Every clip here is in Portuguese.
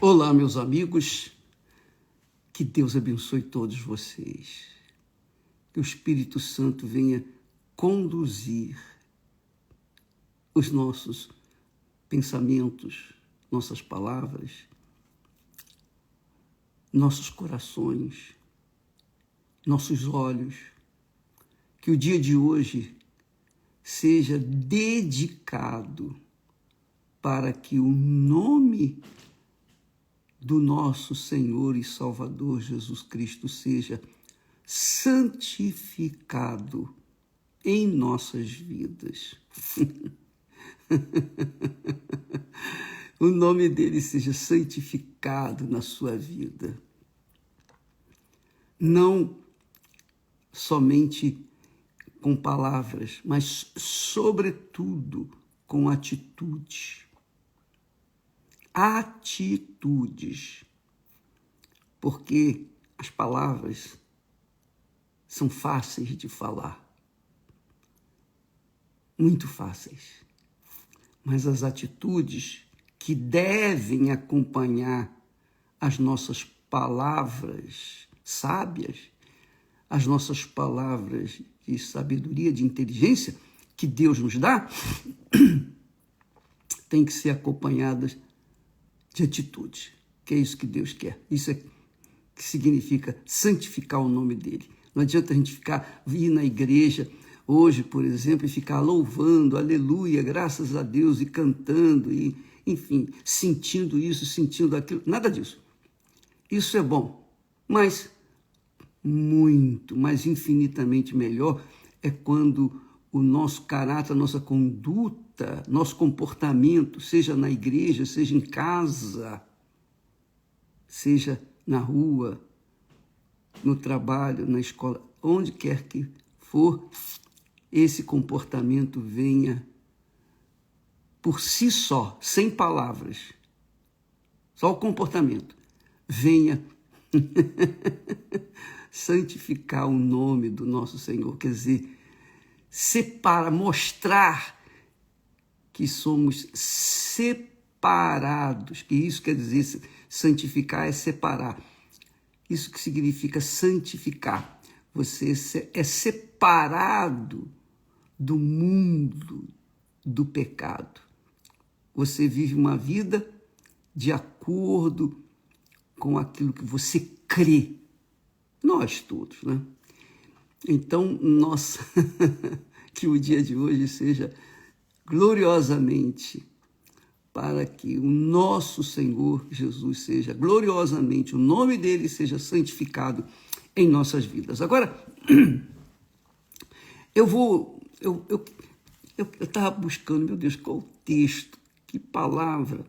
Olá, meus amigos, que Deus abençoe todos vocês, que o Espírito Santo venha conduzir os nossos pensamentos, nossas palavras, nossos corações, nossos olhos, que o dia de hoje seja dedicado para que o nome do nosso Senhor e Salvador Jesus Cristo seja santificado em nossas vidas. O nome dele seja santificado na sua vida. Não somente com palavras, mas sobretudo com atitude. Atitudes, porque as palavras são fáceis de falar, muito fáceis, mas as atitudes que devem acompanhar as nossas palavras sábias, as nossas palavras de sabedoria, de inteligência que Deus nos dá, tem que ser acompanhadas de atitude, que é isso que Deus quer. Isso é que significa santificar o nome dele. Não adianta a gente vir na igreja hoje, por exemplo, e ficar louvando, aleluia, graças a Deus, e cantando, e, enfim, sentindo isso, sentindo aquilo. Nada disso. Isso é bom, mas muito, mas infinitamente melhor é quando o nosso caráter, a nossa conduta, nosso comportamento, seja na igreja, seja em casa, seja na rua, no trabalho, na escola, onde quer que for, esse comportamento venha por si só, sem palavras, só o comportamento, venha santificar o nome do nosso Senhor, quer dizer, mostrar que somos separados, que isso quer dizer, santificar é separar. Isso que significa santificar. Você é separado do mundo do pecado. Você vive uma vida de acordo com aquilo que você crê. Nós todos, né? Então, que o dia de hoje seja gloriosamente para que o nosso Senhor Jesus seja gloriosamente, o nome dele seja santificado em nossas vidas. Agora, eu estava buscando, meu Deus, qual o texto, que palavra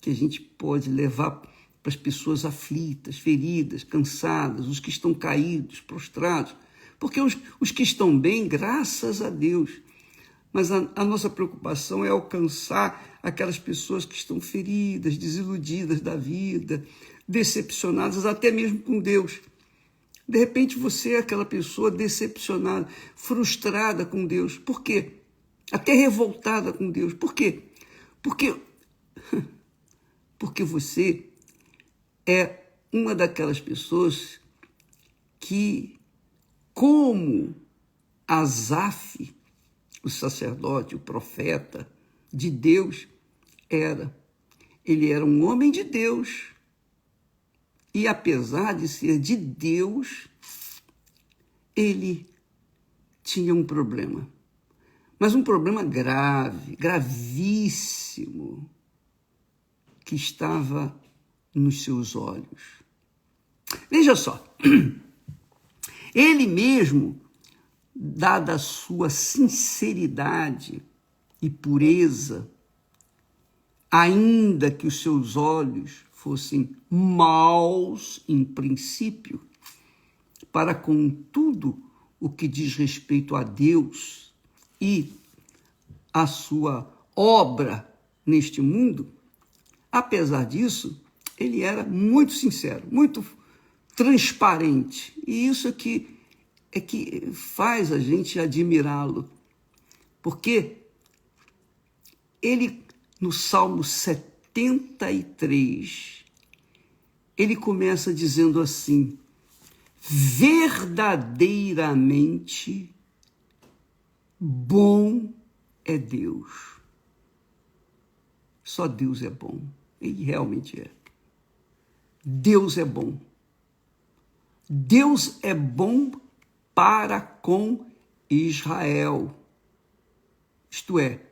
que a gente pode levar para as pessoas aflitas, feridas, cansadas, os que estão caídos, prostrados, porque os que estão bem, graças a Deus, mas a nossa preocupação é alcançar aquelas pessoas que estão feridas, desiludidas da vida, decepcionadas até mesmo com Deus. De repente você é aquela pessoa decepcionada, frustrada com Deus. Por quê? Até revoltada com Deus. Por quê? Porque você é uma daquelas pessoas que, como Asaf, o sacerdote, o profeta de Deus, ele era um homem de Deus. E apesar de ser de Deus, ele tinha um problema. Mas um problema grave, gravíssimo, que estava nos seus olhos. Veja só, ele mesmo, dada a sua sinceridade e pureza, ainda que os seus olhos fossem maus em princípio, para com tudo o que diz respeito a Deus e a sua obra neste mundo, apesar disso, ele era muito sincero, muito transparente. E isso é que faz a gente admirá-lo. Porque ele, no Salmo 73, ele começa dizendo assim: verdadeiramente bom é Deus. Só Deus é bom. Ele realmente é. Deus é bom. Deus é bom para com Israel. Isto é,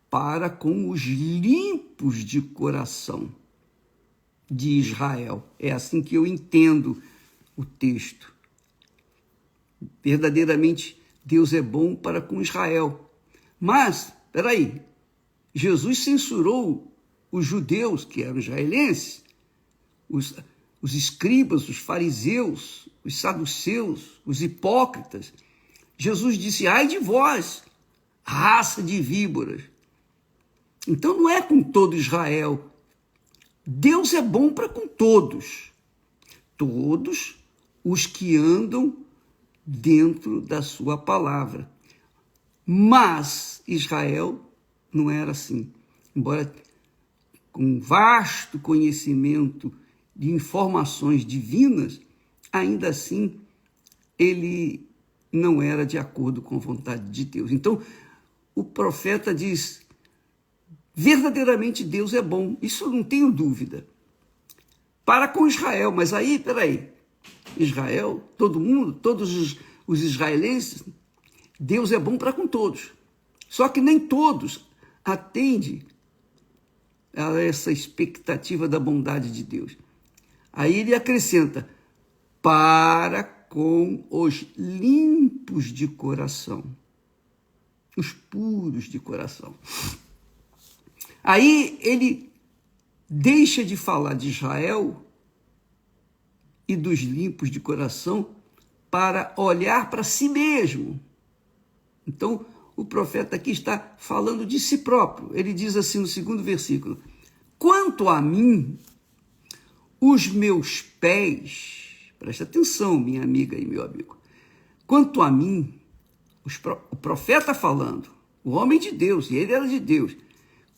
para com os limpos de coração de Israel. É assim que eu entendo o texto. Verdadeiramente, Deus é bom para com Israel. Mas, espera aí, Jesus censurou os judeus, que eram israelenses, os escribas, os fariseus, os saduceus, os hipócritas. Jesus disse: ai de vós, raça de víboras. Então não é com todo Israel. Deus é bom para com todos. Todos os que andam dentro da sua palavra. Mas Israel não era assim. Embora com vasto conhecimento de informações divinas, ainda assim ele não era de acordo com a vontade de Deus. Então, o profeta diz: verdadeiramente Deus é bom. Isso eu não tenho dúvida. Para com Israel, mas aí, peraí, Israel, todo mundo, todos os israelenses, Deus é bom para com todos. Só que nem todos atendem a essa expectativa da bondade de Deus. Aí ele acrescenta: para com os limpos de coração, os puros de coração. Aí ele deixa de falar de Israel e dos limpos de coração para olhar para si mesmo. Então, o profeta aqui está falando de si próprio. Ele diz assim no segundo versículo: quanto a mim, os meus pés, presta atenção, minha amiga e meu amigo, quanto a mim, o profeta falando, o homem de Deus, e ele era de Deus,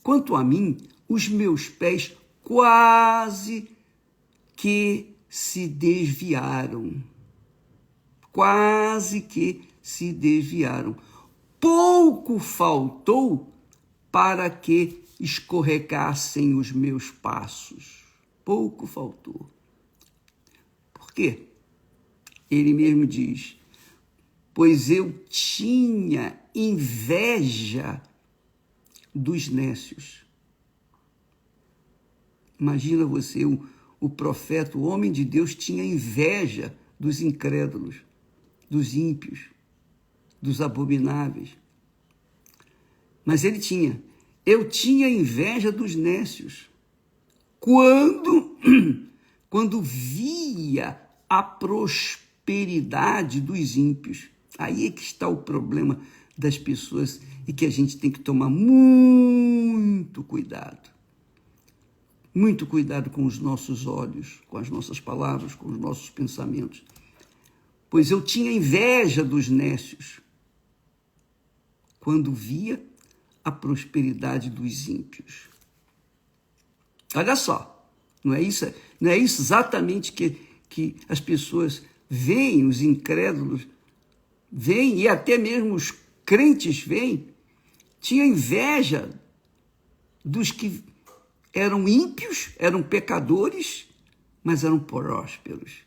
quanto a mim, os meus pés quase que se desviaram. Quase que se desviaram. Pouco faltou para que escorregassem os meus passos. Pouco faltou. Por quê? Ele mesmo diz: pois eu tinha inveja dos nécios. Imagina você, o profeta, o homem de Deus, tinha inveja dos incrédulos, dos ímpios, dos abomináveis. Mas ele tinha. Eu tinha inveja dos nécios. Quando via a prosperidade dos ímpios. Aí é que está o problema das pessoas e que a gente tem que tomar muito cuidado. Muito cuidado com os nossos olhos, com as nossas palavras, com os nossos pensamentos. Pois eu tinha inveja dos nécios quando via a prosperidade dos ímpios. Olha só, não é isso exatamente que as pessoas veem, os incrédulos veem, e até mesmo os crentes veem. Tinha inveja dos que eram ímpios, eram pecadores, mas eram prósperos.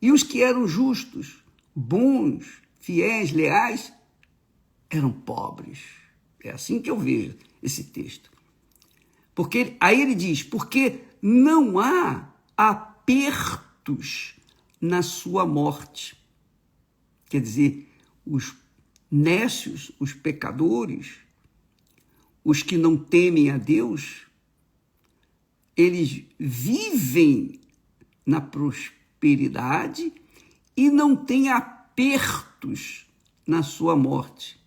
E os que eram justos, bons, fiéis, leais, eram pobres. É assim que eu vejo esse texto. Porque aí ele diz: porque não há apertos na sua morte. Quer dizer, os nécios, os pecadores, os que não temem a Deus, eles vivem na prosperidade e não têm apertos na sua morte.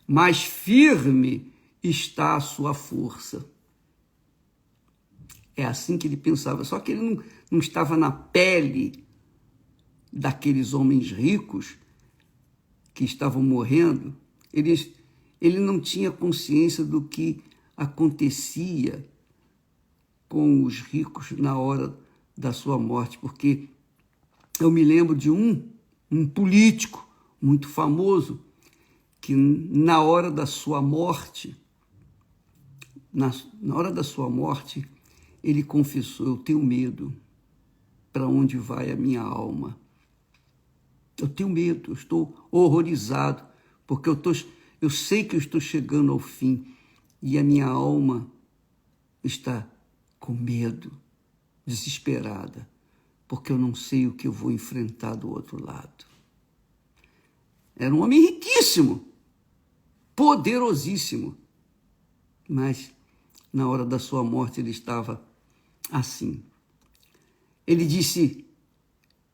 Mas firme está a sua força. É assim que ele pensava, só que ele não estava na pele daqueles homens ricos que estavam morrendo. Ele não tinha consciência do que acontecia com os ricos na hora da sua morte, porque eu me lembro de um político muito famoso que na hora da sua morte, na hora da sua morte, ele confessou: eu tenho medo para onde vai a minha alma. Eu tenho medo, eu estou horrorizado, porque eu sei que eu estou chegando ao fim e a minha alma está com medo, desesperada, porque eu não sei o que eu vou enfrentar do outro lado. Era um homem riquíssimo, poderosíssimo, mas na hora da sua morte ele estava assim. Ele disse: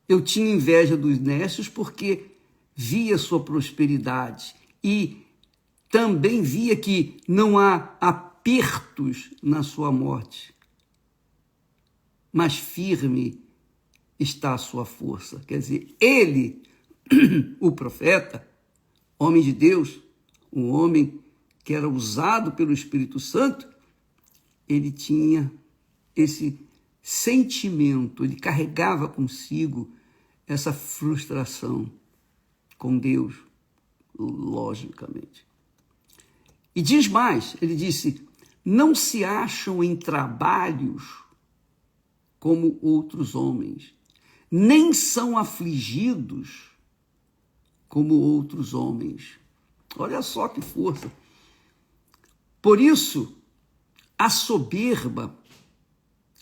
eu tinha inveja dos nécios porque via sua prosperidade e também via que não há apertos na sua morte, mas firme está a sua força. Quer dizer, ele, o profeta, homem de Deus, um homem que era usado pelo Espírito Santo, ele tinha esse sentimento, ele carregava consigo essa frustração com Deus, logicamente. E diz mais, ele disse: não se acham em trabalhos como outros homens, nem são afligidos como outros homens. Olha só que força. Por isso, a soberba,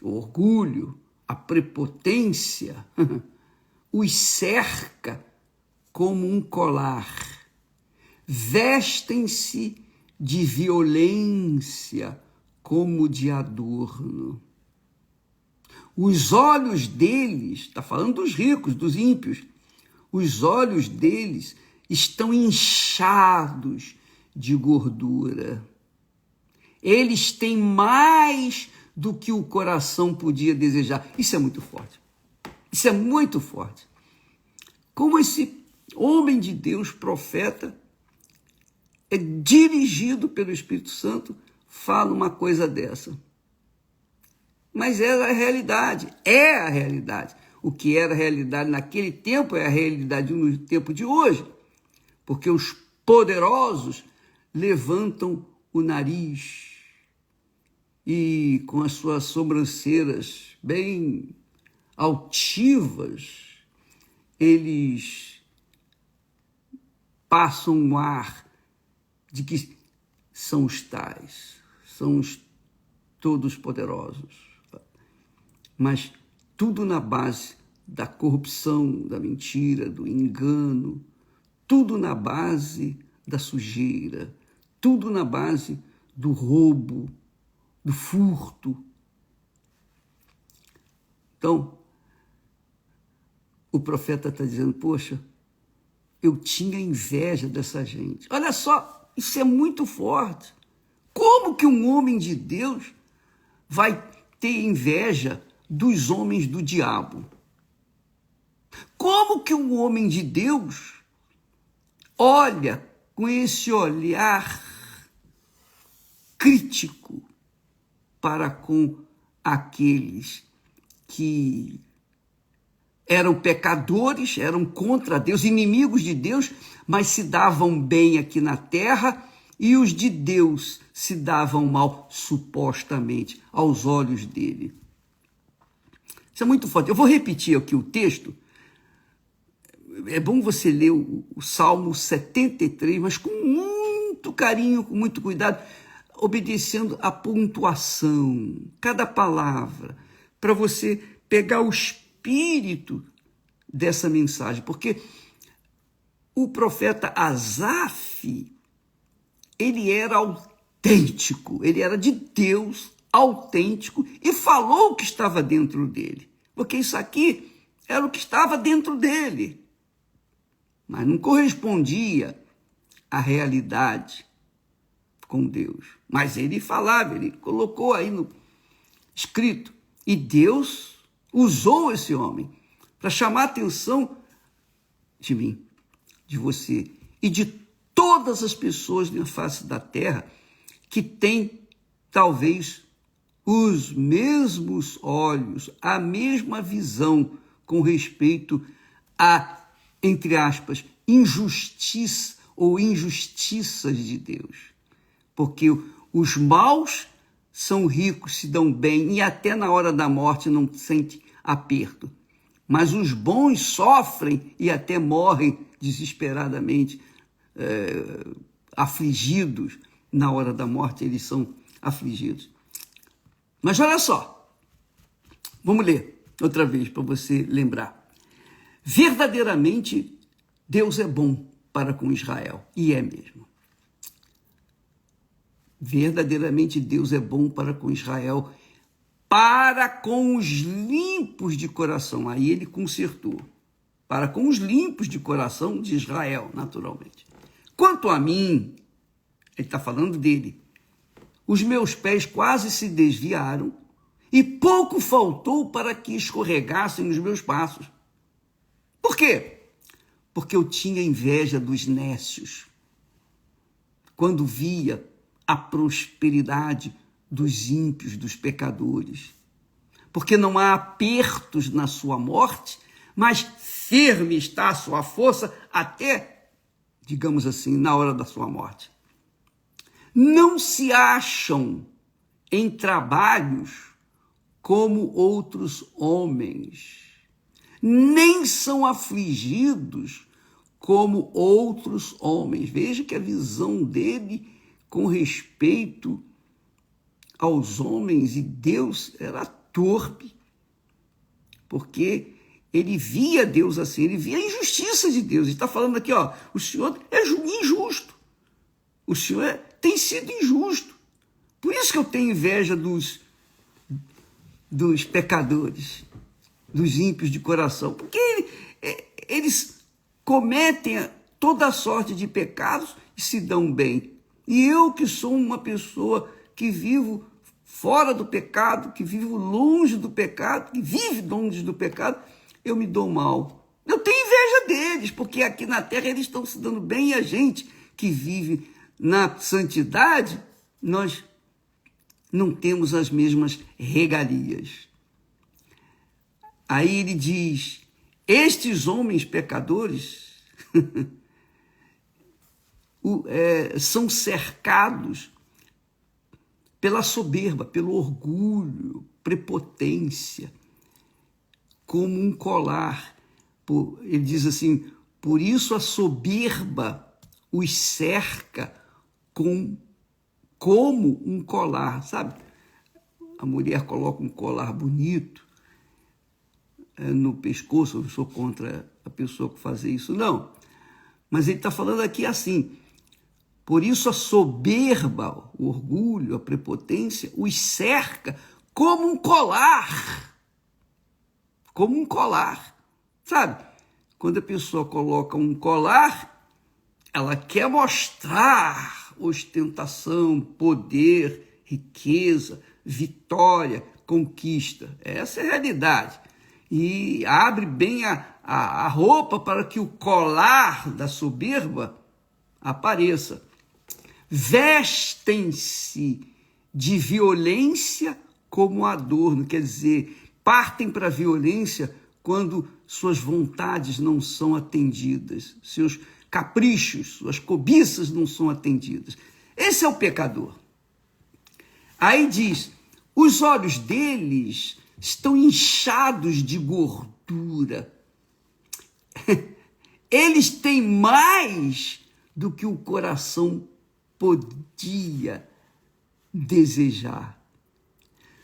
o orgulho, a prepotência os cerca como um colar. Vestem-se de violência como de adorno. Os olhos deles, está falando dos ricos, dos ímpios, os olhos deles estão inchados de gordura. Eles têm mais do que o coração podia desejar. Isso é muito forte. Isso é muito forte. Como esse homem de Deus, profeta, é dirigido pelo Espírito Santo, fala uma coisa dessa. Mas era a realidade, é a realidade. O que era a realidade naquele tempo é a realidade no tempo de hoje, porque os poderosos levantam o nariz e com as suas sobrancelhas bem altivas, eles passam um ar de que são os tais, são os todos poderosos. Mas tudo na base da corrupção, da mentira, do engano, tudo na base da sujeira, tudo na base do roubo, do furto. Então, o profeta está dizendo: poxa, eu tinha inveja dessa gente. Olha só, isso é muito forte. Como que um homem de Deus vai ter inveja dos homens do diabo? Como que um homem de Deus olha com esse olhar crítico para com aqueles que eram pecadores, eram contra Deus, inimigos de Deus, mas se davam bem aqui na terra, e os de Deus se davam mal, supostamente, aos olhos dele? Isso é muito forte. Eu vou repetir aqui o texto. É bom você ler o Salmo 73, mas com muito carinho, com muito cuidado, obedecendo a pontuação, cada palavra, para você pegar o espírito dessa mensagem, porque o profeta Asaf, ele era autêntico, ele era de Deus, autêntico, e falou o que estava dentro dele, porque isso aqui era o que estava dentro dele, mas não correspondia à realidade com Deus. Mas ele falava, ele colocou aí no escrito, e Deus usou esse homem para chamar a atenção de mim, de você e de todas as pessoas na face da terra que têm talvez os mesmos olhos, a mesma visão com respeito a, entre aspas, injustiça ou injustiças de Deus. Porque os maus são ricos, se dão bem e até na hora da morte não sentem aperto. Mas os bons sofrem e até morrem desesperadamente, afligidos. Na hora da morte eles são afligidos. Mas olha só, vamos ler outra vez para você lembrar. Verdadeiramente, Deus é bom para com Israel, e é mesmo. Verdadeiramente, Deus é bom para com Israel, para com os limpos de coração. Aí ele consertou. Para com os limpos de coração de Israel, naturalmente. Quanto a mim, ele está falando dele, os meus pés quase se desviaram e pouco faltou para que escorregassem os meus passos. Por quê? Porque eu tinha inveja dos nécios. Quando via a prosperidade dos ímpios, dos pecadores. Porque não há apertos na sua morte, mas firme está a sua força até, digamos assim, na hora da sua morte. Não se acham em trabalhos como outros homens, nem são afligidos como outros homens. Veja que a visão dele com respeito aos homens e Deus era torpe, porque ele via Deus assim, ele via a injustiça de Deus. Ele está falando aqui, ó, o Senhor é injusto, o Senhor tem sido injusto. Por isso que eu tenho inveja dos pecadores, dos ímpios de coração, porque eles cometem toda sorte de pecados e se dão bem. E eu, que sou uma pessoa que vivo fora do pecado, que vivo longe do pecado, que vive longe do pecado, eu me dou mal. Eu tenho inveja deles, porque aqui na terra eles estão se dando bem e a gente que vive na santidade, nós não temos as mesmas regalias. Aí ele diz, estes homens pecadores são cercados pela soberba, pelo orgulho, prepotência, como um colar. Ele diz assim, por isso a soberba os cerca como um colar, sabe? A mulher coloca um colar bonito no pescoço. Eu não sou contra a pessoa que faz isso, não. Mas ele está falando aqui assim, por isso a soberba, o orgulho, a prepotência, os cerca como um colar. Como um colar. Sabe? Quando a pessoa coloca um colar, ela quer mostrar ostentação, poder, riqueza, vitória, conquista. Essa é a realidade. E abre bem a roupa para que o colar da soberba apareça. Vestem-se de violência como adorno, quer dizer, partem para a violência quando suas vontades não são atendidas, seus caprichos, suas cobiças não são atendidas. Esse é o pecador. Aí diz, os olhos deles estão inchados de gordura. Eles têm mais do que o coração podia desejar.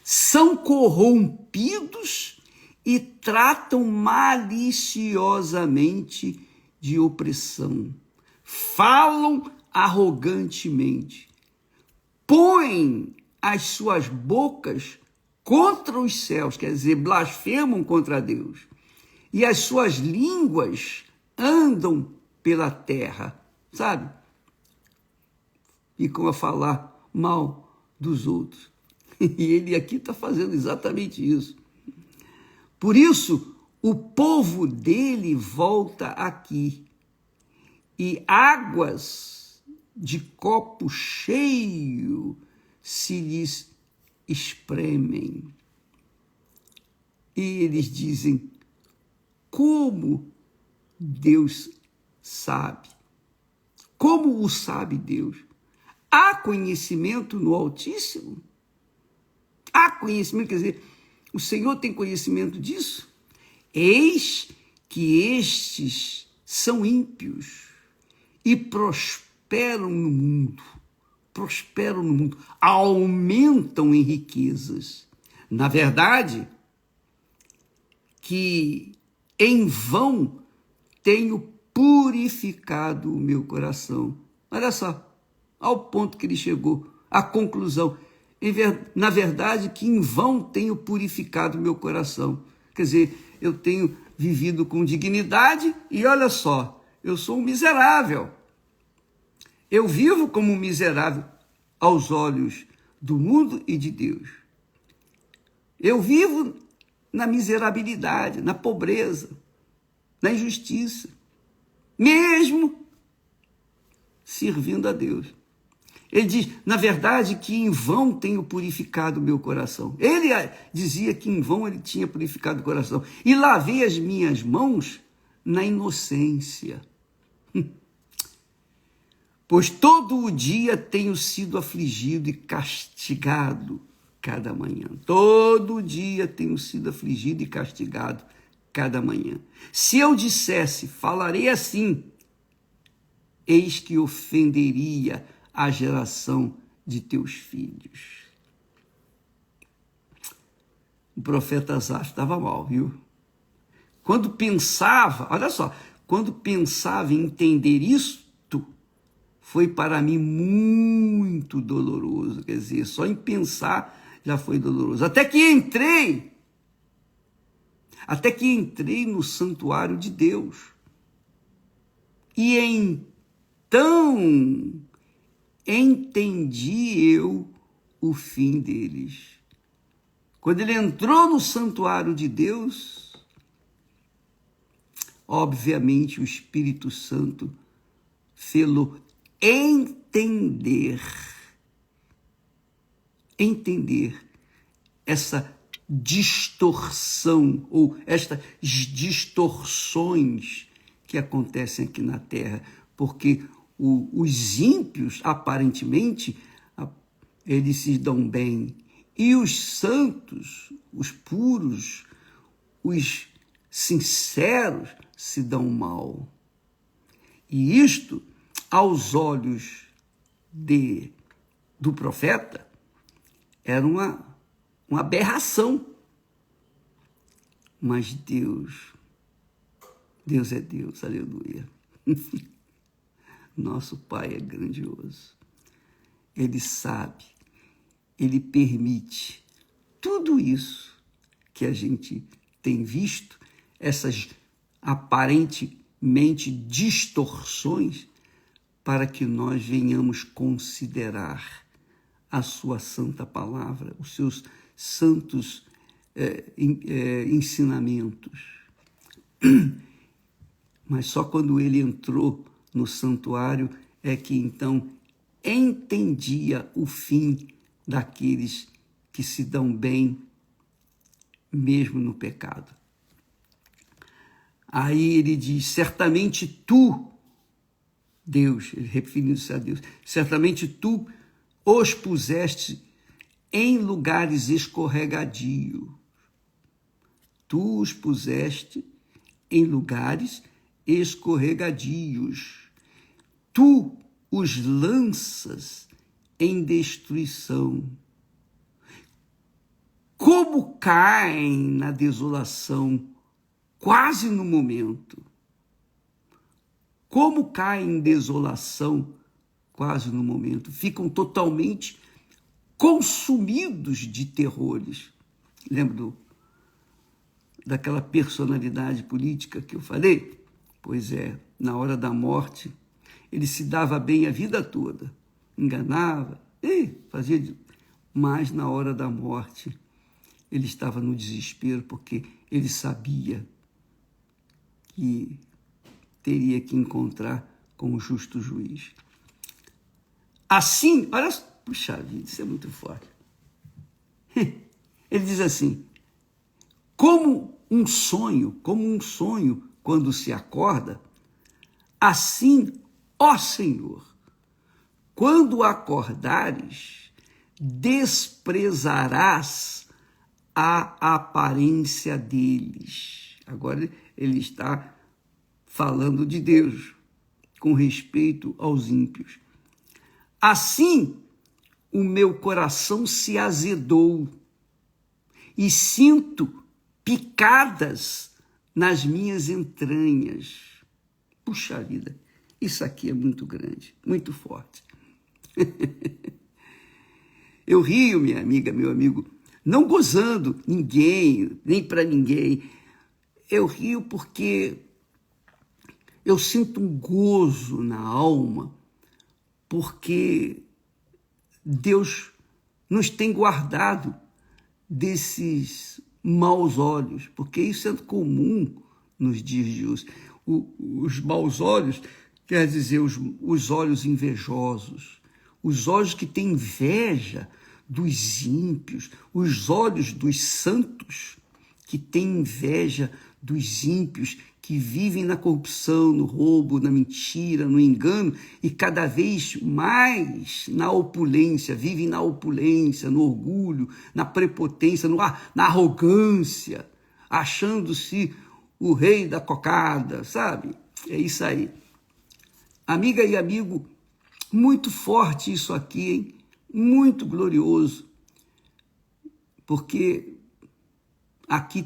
São corrompidos e tratam maliciosamente de opressão. Falam arrogantemente. Põem as suas bocas contra os céus, quer dizer, blasfemam contra Deus. E as suas línguas andam pela terra, sabe? Ficam a falar mal dos outros. E ele aqui está fazendo exatamente isso. Por isso, o povo dele volta aqui. E águas de copo cheio se lhes espremem. E eles dizem, como Deus sabe? Como o sabe Deus? Há conhecimento no Altíssimo? Há conhecimento, quer dizer, o Senhor tem conhecimento disso? Eis que estes são ímpios e prosperam no mundo, aumentam em riquezas. Na verdade, que em vão tenho purificado o meu coração. Olha só, ao ponto que ele chegou, à conclusão. Na verdade, que em vão tenho purificado o meu coração. Quer dizer, eu tenho vivido com dignidade e olha só, eu sou um miserável. Eu vivo como um miserável aos olhos do mundo e de Deus. Eu vivo na miserabilidade, na pobreza, na injustiça, mesmo servindo a Deus. Ele diz, na verdade, que em vão tenho purificado o meu coração. Ele dizia que em vão ele tinha purificado o coração. E lavei as minhas mãos na inocência. Pois todo o dia tenho sido afligido e castigado cada manhã. Todo dia tenho sido afligido e castigado cada manhã. Se eu dissesse, falarei assim, eis que ofenderia a geração de teus filhos. O profeta Asaf estava mal, viu? Quando pensava, olha só, quando pensava em entender isto, foi para mim muito doloroso. Quer dizer, só em pensar já foi doloroso. Até que entrei no santuário de Deus. E então entendi eu o fim deles. Quando ele entrou no santuário de Deus, obviamente o Espírito Santo fê-lo entender essa distorção ou estas distorções que acontecem aqui na Terra, porque os ímpios, aparentemente, eles se dão bem, e os santos, os puros, os sinceros se dão mal. E isto, aos olhos do profeta, era uma aberração. Mas Deus é Deus, aleluia. Nosso Pai é grandioso. Ele sabe, Ele permite tudo isso que a gente tem visto, essas aparentemente distorções, para que nós venhamos considerar a sua santa palavra, os seus santos ensinamentos. Mas só quando ele entrou no santuário é que então entendia o fim daqueles que se dão bem mesmo no pecado. Aí ele diz, certamente tu, Deus, ele referindo-se a Deus, certamente tu os puseste em lugares escorregadios. Tu os puseste em lugares escorregadios. Tu os lanças em destruição. Como caem na desolação, quase no momento. Como caem em desolação, quase no momento. Ficam totalmente consumidos de terrores. Lembra daquela personalidade política que eu falei? Pois é, na hora da morte, ele se dava bem a vida toda. Enganava, fazia... Mas na hora da morte, ele estava no desespero, porque ele sabia que teria que encontrar com o justo juiz. Assim, olha, puxa vida, isso é muito forte. Ele diz assim: como um sonho, quando se acorda, assim, ó Senhor, quando acordares, desprezarás a aparência deles. Agora ele está falando de Deus com respeito aos ímpios. Assim, o meu coração se azedou e sinto picadas nas minhas entranhas. Puxa vida, isso aqui é muito grande, muito forte. Eu rio, minha amiga, meu amigo, não gozando ninguém, nem para ninguém. Eu rio porque eu sinto um gozo na alma, porque Deus nos tem guardado desses maus olhos, porque isso é comum nos dias de hoje. Os maus olhos quer dizer os olhos invejosos, os olhos que têm inveja dos ímpios, os olhos dos santos que têm inveja dos ímpios, que vivem na corrupção, no roubo, na mentira, no engano e cada vez mais na opulência, vivem na opulência, no orgulho, na prepotência, na arrogância, achando-se o rei da cocada, sabe? É isso aí. Amiga e amigo, muito forte isso aqui, hein? Muito glorioso, porque aqui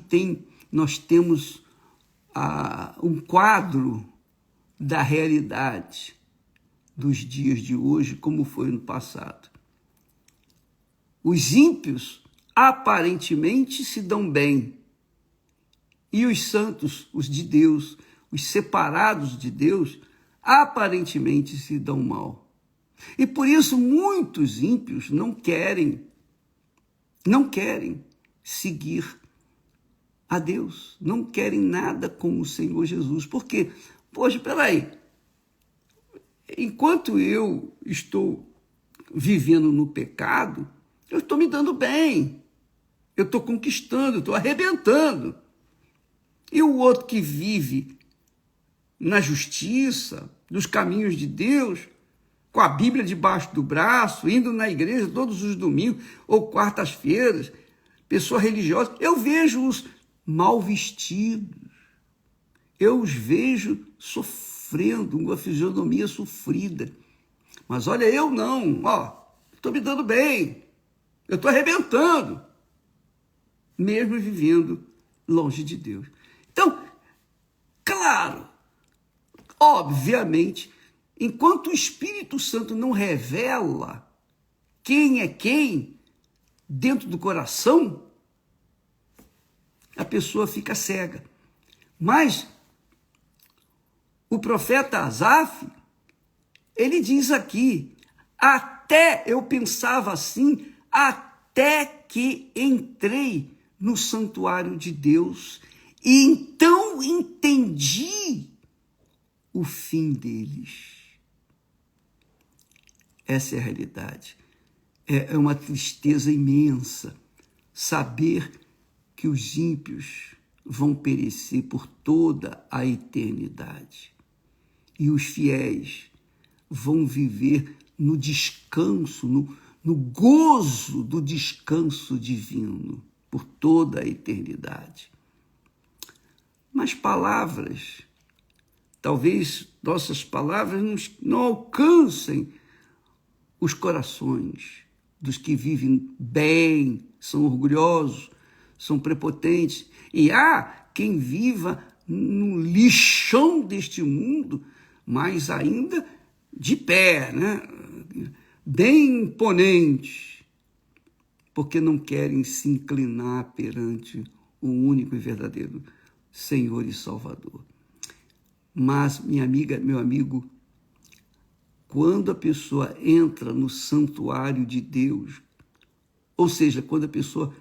nós temos um quadro da realidade dos dias de hoje, como foi no passado. Os ímpios aparentemente se dão bem, e os santos, os de Deus, os separados de Deus, aparentemente se dão mal. E por isso muitos ímpios não querem seguir a Deus, não querem nada com o Senhor Jesus. Por quê? Poxa, peraí, enquanto eu estou vivendo no pecado, eu estou me dando bem, eu estou conquistando, eu estou arrebentando. E o outro que vive na justiça, nos caminhos de Deus, com a Bíblia debaixo do braço, indo na igreja todos os domingos ou quartas-feiras, pessoa religiosa, eu vejo-os mal vestidos, eu os vejo sofrendo, uma fisionomia sofrida. Mas olha, eu não, estou me dando bem, eu estou arrebentando, mesmo vivendo longe de Deus. Então, claro, obviamente, enquanto o Espírito Santo não revela quem é quem dentro do coração, a pessoa fica cega. Mas o profeta Asaf, ele diz aqui, até eu pensava assim, até que entrei no santuário de Deus e então entendi o fim deles. Essa é a realidade. É uma tristeza imensa saber que os ímpios vão perecer por toda a eternidade e os fiéis vão viver no descanso, no gozo do descanso divino por toda a eternidade. Mas palavras, talvez nossas palavras não alcancem os corações dos que vivem bem, são orgulhosos, são prepotentes. E há quem viva no lixão deste mundo, mas ainda de pé, né? Bem imponentes, porque não querem se inclinar perante o único e verdadeiro Senhor e Salvador. Mas, minha amiga, meu amigo, quando a pessoa entra no santuário de Deus, ou seja, quando a pessoa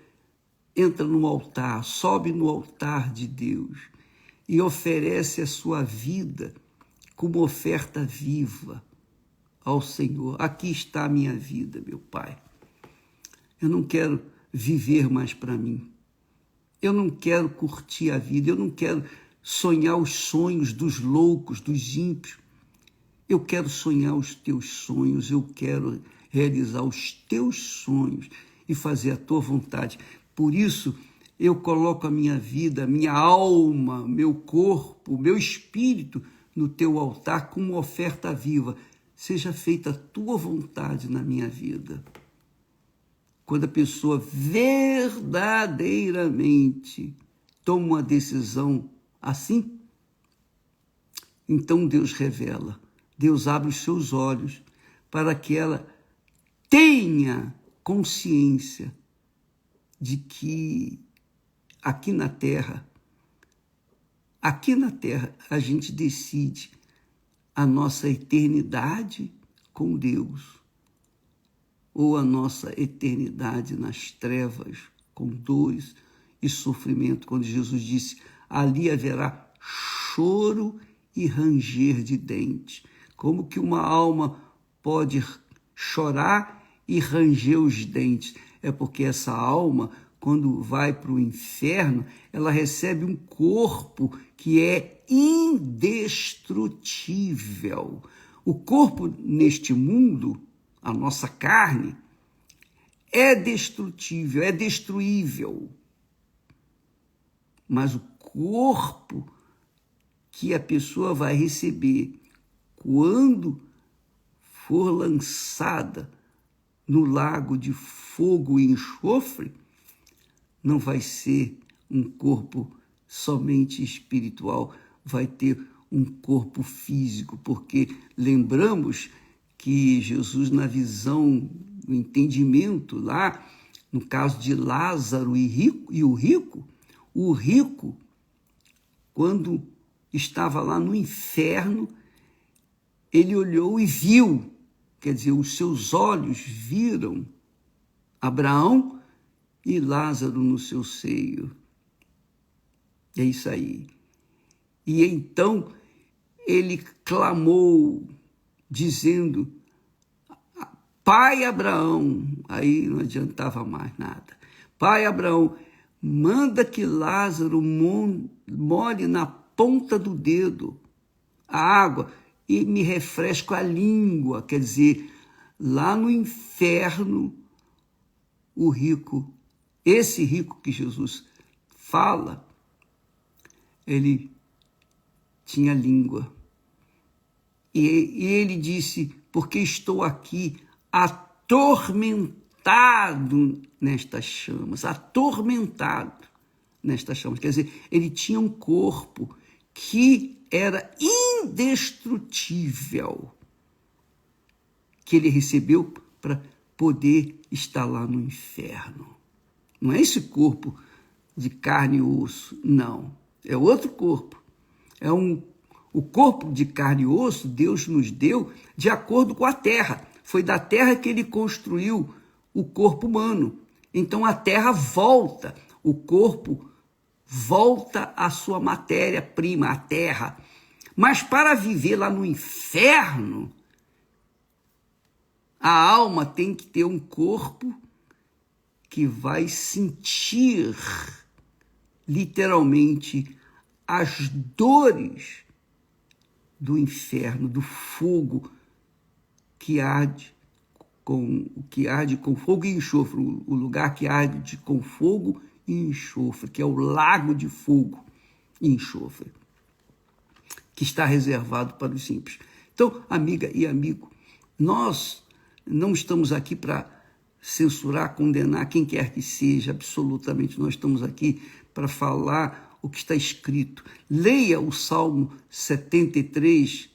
entra no altar, sobe no altar de Deus e oferece a sua vida como oferta viva ao Senhor. Aqui está a minha vida, meu Pai. Eu não quero viver mais para mim. Eu não quero curtir a vida, eu não quero sonhar os sonhos dos loucos, dos ímpios. Eu quero sonhar os teus sonhos, eu quero realizar os teus sonhos e fazer a tua vontade. Por isso, eu coloco a minha vida, minha alma, meu corpo, meu espírito no teu altar como uma oferta viva. Seja feita a tua vontade na minha vida. Quando a pessoa verdadeiramente toma uma decisão assim, então Deus revela, Deus abre os seus olhos para que ela tenha consciência de que aqui na Terra, a gente decide a nossa eternidade com Deus ou a nossa eternidade nas trevas, com dores e sofrimento, quando Jesus disse, ali haverá choro e ranger de dentes. Como que uma alma pode chorar e ranger os dentes? É porque essa alma, quando vai para o inferno, ela recebe um corpo que é indestrutível. O corpo neste mundo, a nossa carne, é destrutível, é destruível. Mas o corpo que a pessoa vai receber quando for lançada no lago de fogo e enxofre, não vai ser um corpo somente espiritual, vai ter um corpo físico, porque lembramos que Jesus, na visão, no entendimento lá, no caso de Lázaro e o rico, quando estava lá no inferno, ele olhou e viu, quer dizer, os seus olhos viram Abraão e Lázaro no seu seio. É isso aí. E então ele clamou, dizendo, Pai Abraão, aí não adiantava mais nada. Pai Abraão, manda que Lázaro molhe na ponta do dedo a água e me refresque a língua. Quer dizer, lá no inferno, o rico, esse rico que Jesus fala, ele tinha língua. E ele disse, porque estou aqui atormentado nestas chamas, atormentado nestas chamas. Quer dizer, ele tinha um corpo que era indestrutível, que ele recebeu para poder estar lá no inferno. Não é esse corpo de carne e osso, não. É outro corpo. O corpo de carne e osso Deus nos deu de acordo com a terra. Foi da terra que ele construiu o corpo humano. Então a terra volta, o corpo volta à sua matéria-prima, a terra. Mas para viver lá no inferno, a alma tem que ter um corpo que vai sentir literalmente as dores do inferno, do fogo que arde com fogo e enxofre, o lugar que arde com fogo e enxofre, que é o lago de fogo e enxofre, que está reservado para os ímpios. Então, amiga e amigo, nós não estamos aqui para censurar, condenar quem quer que seja, absolutamente. Nós estamos aqui para falar o que está escrito. Leia o Salmo 73.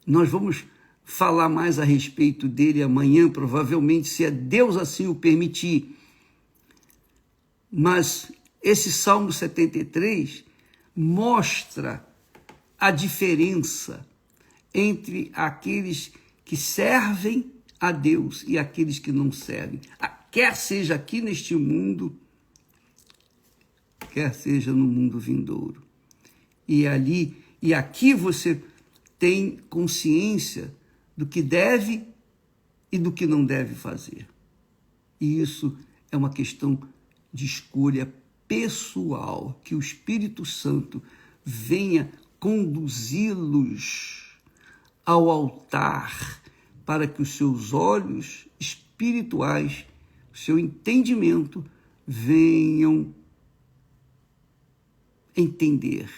Nós vamos falar mais a respeito dele amanhã, provavelmente, se é Deus assim o permitir. Mas esse Salmo 73 mostra a diferença entre aqueles que servem a Deus e aqueles que não servem. Quer seja aqui neste mundo, quer seja no mundo vindouro. E aqui você tem consciência do que deve e do que não deve fazer. E isso é uma questão de escolha pessoal, que o Espírito Santo venha conduzi-los ao altar para que os seus olhos espirituais, o seu entendimento, venham entender,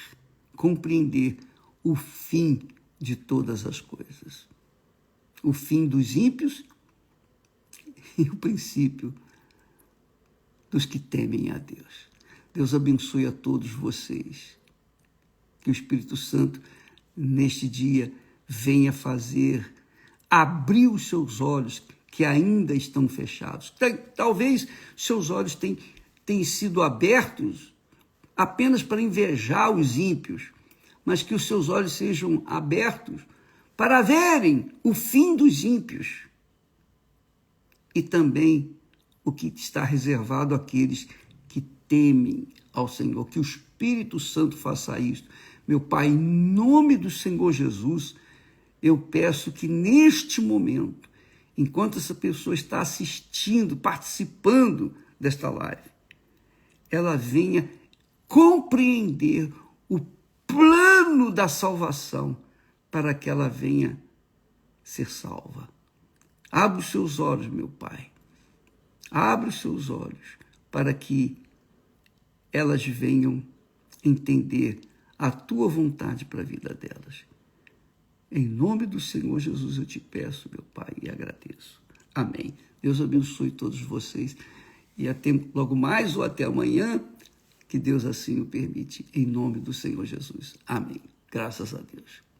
compreender o fim de todas as coisas. O fim dos ímpios e o princípio dos que temem a Deus. Deus abençoe a todos vocês. Que o Espírito Santo, neste dia, venha abrir os seus olhos que ainda estão fechados. Talvez seus olhos tenham sido abertos apenas para invejar os ímpios, mas que os seus olhos sejam abertos para verem o fim dos ímpios e também o que está reservado àqueles que temem ao Senhor. Que o Espírito Santo faça isso. Meu Pai, em nome do Senhor Jesus, eu peço que neste momento, enquanto essa pessoa está assistindo, participando desta live, ela venha compreender o plano da salvação para que ela venha ser salva. Abre os seus olhos, meu Pai. Abre os seus olhos para que elas venham entender a tua vontade para a vida delas. Em nome do Senhor Jesus eu te peço, meu Pai, e agradeço. Amém. Deus abençoe todos vocês e até logo mais ou até amanhã, que Deus assim o permite, em nome do Senhor Jesus. Amém. Graças a Deus.